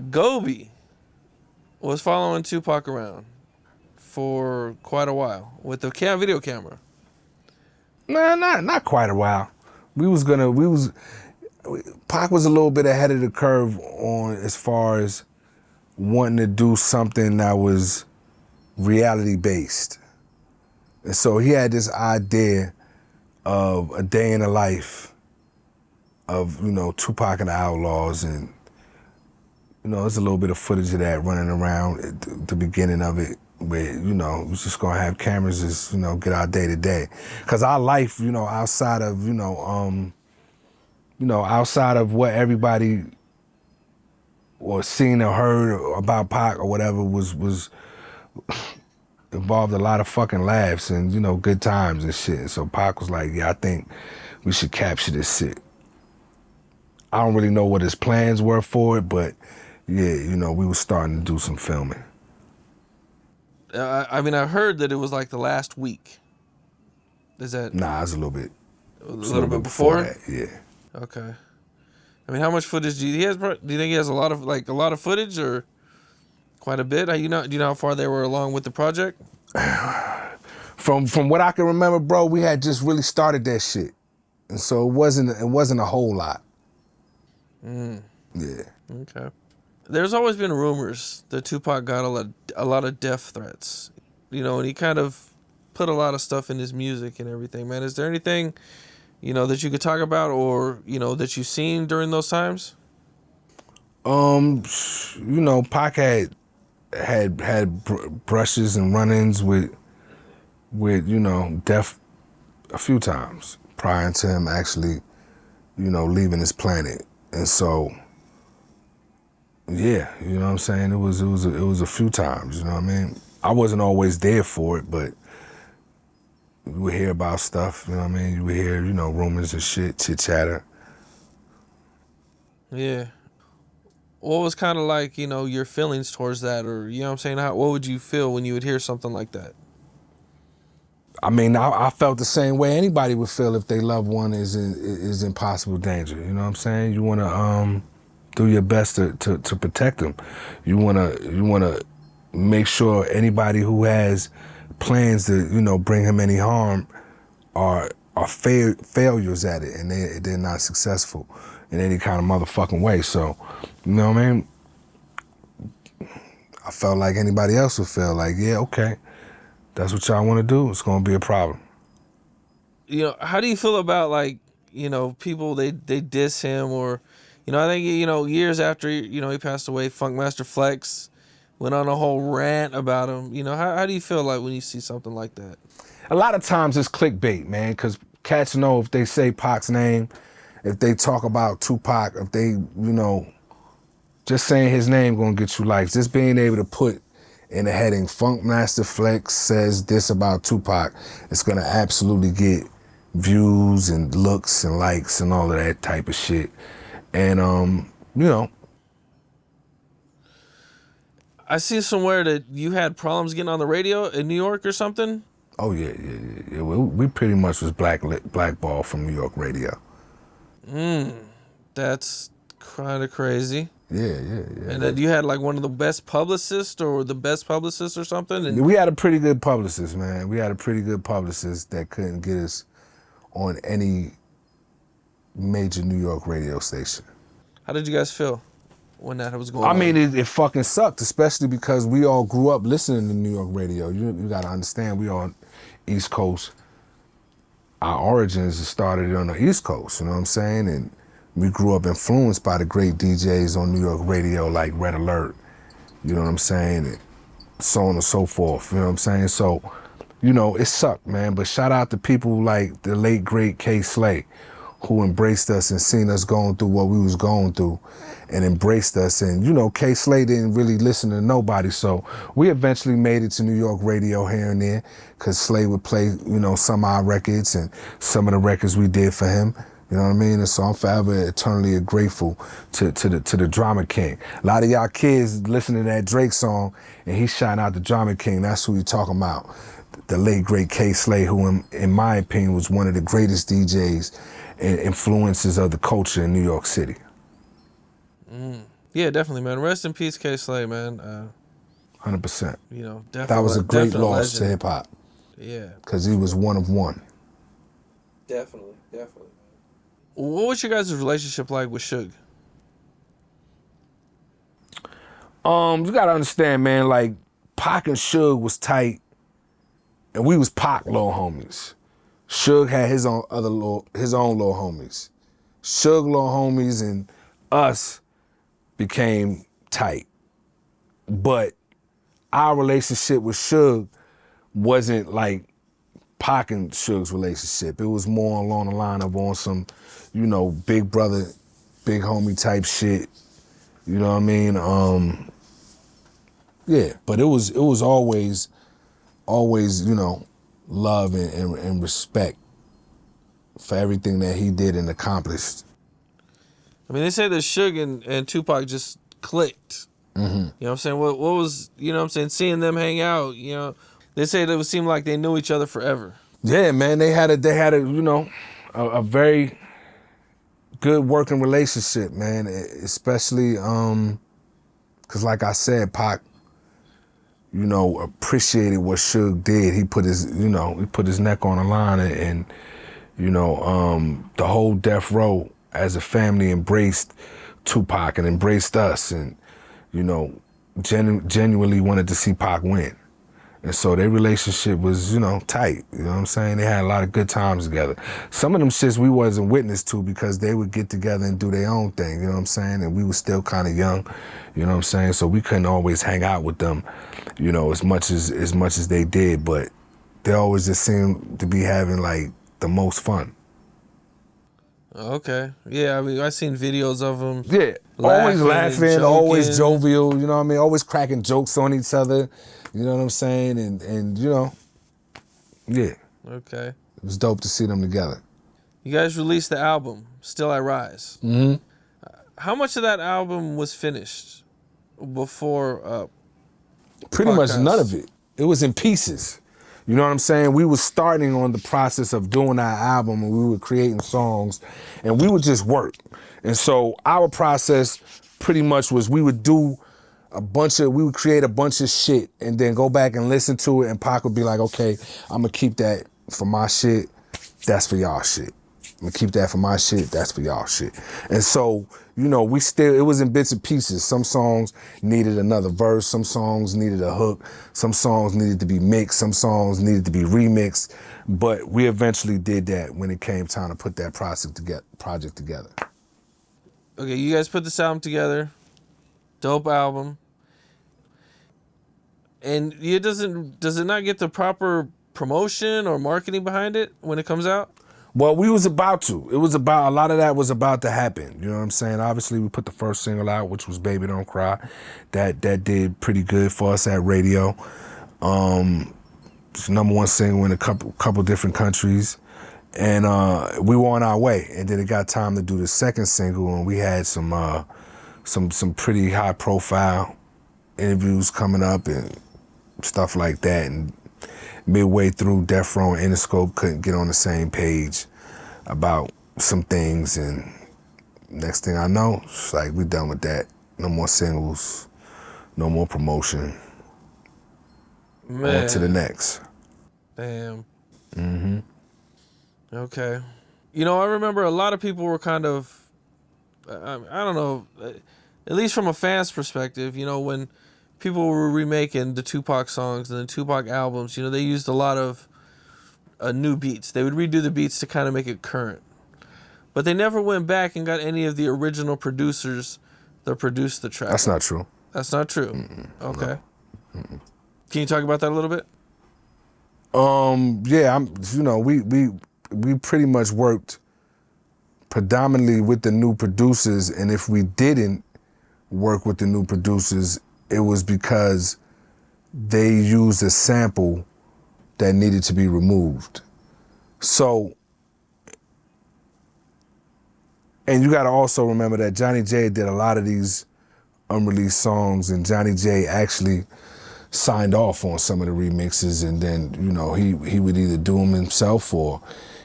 Gobi was following Tupac around for quite a while with the video camera. Nah, not quite a while. Pac was a little bit ahead of the curve on as far as wanting to do something that was reality based. And so he had this idea of a day in the life of, Tupac and the Outlaws, and there's a little bit of footage of that running around at the beginning of it, where, we're just gonna have cameras as, get our day to day. Cause our life, outside of, outside of what everybody or seen or heard about Pac or whatever was involved a lot of fucking laughs and, good times and shit. And so Pac was like, yeah, I think we should capture this shit. I don't really know what his plans were for it, but yeah, we were starting to do some filming. I heard that it was like the last week. Is that? Nah, it's a little bit. A little bit before that, yeah. Okay. How much footage do you think he has? A lot of footage, or quite a bit? Do you know how far they were along with the project? From what I can remember, bro, we had just really started that shit, and so it wasn't a whole lot. Yeah. Okay. There's always been rumors that Tupac got a lot of death threats, and he kind of put a lot of stuff in his music and everything, man. Is there anything, that you could talk about or, that you've seen during those times? Pac had brushes and run-ins with death a few times prior to him actually, leaving this planet. And so, yeah, you know what I'm saying? It was a few times, you know what I mean? I wasn't always there for it, but you would hear about stuff, you know what I mean? You would hear, rumors and shit, chit-chatter. Yeah. What was kind of like, your feelings towards that, or, you know what I'm saying? What would you feel when you would hear something like that? I felt the same way anybody would feel if their loved one is in possible danger. You know what I'm saying? You want to do your best to protect them. You want to make sure anybody who has plans to bring him any harm are failures at it, and they're not successful in any kind of motherfucking way. So, you know what I mean? I felt like anybody else would feel like, yeah, okay. That's what y'all want to do, it's going to be a problem. How do you feel about, people, they diss him, or, I think, years after, he passed away, Funkmaster Flex went on a whole rant about him. How do you feel like when you see something like that? A lot of times it's clickbait, man, because cats know if they say Pac's name, if they talk about Tupac, if they, just saying his name going to get you likes. Just being able to put in the heading, Funkmaster Flex says this about Tupac, it's gonna absolutely get views and looks and likes and all of that type of shit. And, I see somewhere that you had problems getting on the radio in New York or something? Oh, yeah. We pretty much was blackballed from New York radio. That's kind of crazy. Yeah. And then you had one of the best publicists or the best publicist or something? And we had a pretty good publicist, man. We had a pretty good publicist that couldn't get us on any major New York radio station. How did you guys feel when that was going on? It fucking sucked, especially because we all grew up listening to New York radio. You got to understand, we on East Coast. Our origins started on the East Coast, you know what I'm saying? And we grew up influenced by the great DJs on New York radio like Red Alert, you know what I'm saying? And so on and so forth, you know what I'm saying? So, it sucked, man. But shout out to people like the late, great K. Slay, who embraced us and seen us going through what we was going through and embraced us. And, K. Slay didn't really listen to nobody. So we eventually made it to New York radio here and there because Slay would play, some of our records and some of the records we did for him. You know what I mean? And so I'm forever eternally grateful to the Drama King. A lot of y'all kids listen to that Drake song and he's shouting out the Drama King. That's who he talking about. The late, great K. Slay, who in my opinion was one of the greatest DJs and influences of the culture in New York City. Yeah, definitely, man. Rest in peace, K Slay, man. 100%. You know, That was a great definite loss to legend. hip hop Yeah, because he was one of one. definitely. What was your guys' relationship like with Suge? You gotta understand, man. Like Pac and Suge was tight, and we was Pac little homies. Suge had his own little homies. Suge little homies and us became tight, but our relationship with Suge wasn't like Pac and Suge's relationship. It was more along the line of on some, big brother, big homie type shit. You know what I mean? Yeah, but it was always, love and respect for everything that he did and accomplished. I mean, they say that Suge and Tupac just clicked. Mm-hmm. You know what I'm saying? What was, you know what I'm saying, seeing them hang out, they say that it would seem like they knew each other forever. Yeah, man, they had a very good working relationship, man. Especially because, like I said, Pac, appreciated what Suge did. He put his neck on the line, and the whole Death Row as a family embraced Tupac and embraced us, and genuinely wanted to see Pac win. And so their relationship was, tight. You know what I'm saying? They had a lot of good times together. Some of them shits we wasn't witness to because they would get together and do their own thing, you know what I'm saying? And we were still kind of young, you know what I'm saying? So we couldn't always hang out with them, as much as they did, but they always just seemed to be having like the most fun. Okay. Yeah, I mean, I seen videos of them. Yeah, always laughing, always jovial, you know what I mean? Always cracking jokes on each other, you know what I'm saying? And yeah. Okay. It was dope to see them together. You guys released the album, Still I Rise. Mm-hmm. How much of that album was finished before Pretty much podcast? none of it. It was in pieces. You know what I'm saying? We were starting on the process of doing our album, and we were creating songs, and we would just work. And so our process pretty much was we would create a bunch of shit and then go back and listen to it, and Pac would be like, okay, I'm gonna keep that for my shit, that's for y'all shit. I'm gonna keep that for my shit, that's for y'all shit. And so, it was in bits and pieces. Some songs needed another verse, some songs needed a hook, some songs needed to be mixed, some songs needed to be remixed, but we eventually did that when it came time to put that project together. Okay, you guys put this album together. Dope album. And does it not get the proper promotion or marketing behind it when it comes out? Well, we was about to. A lot of that was about to happen. You know what I'm saying? Obviously, we put the first single out, which was Baby Don't Cry. That did pretty good for us at radio. It's the #1 single in a couple different countries. And we were on our way. And then it got time to do the second single, and we had some pretty high profile interviews coming up and stuff like that. And midway through, Death Row and Interscope couldn't get on the same page about some things, and next thing I know, it's like, we done with that. No more singles, no more promotion. Man. On to the next. Damn. Mm-hmm. Okay. I remember a lot of people were kind of, I don't know, at least from a fan's perspective, when people were remaking the Tupac songs and the Tupac albums, they used a lot of new beats. They would redo the beats to kind of make it current. But they never went back and got any of the original producers that produced the track. That's not true. That's not true? Mm-mm, okay. No. Mm-mm. Can you talk about that a little bit? Yeah, we pretty much worked predominantly with the new producers, and if we didn't work with the new producers, it was because they used a sample that needed to be removed. So, and you gotta also remember that Johnny J did a lot of these unreleased songs, and Johnny J actually signed off on some of the remixes, and then, he would either do them himself or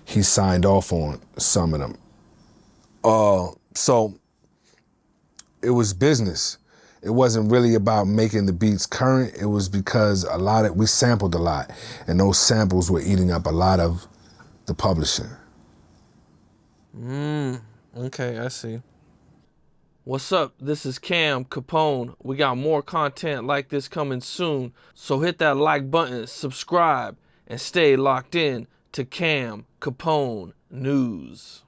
he signed off on some of them. So it was business. It wasn't really about making the beats current. It was because we sampled a lot, and those samples were eating up a lot of the publishing. Okay, I see. What's up? This is Cam Capone. We got more content like this coming soon, so hit that like button, subscribe, and stay locked in to Cam Capone News.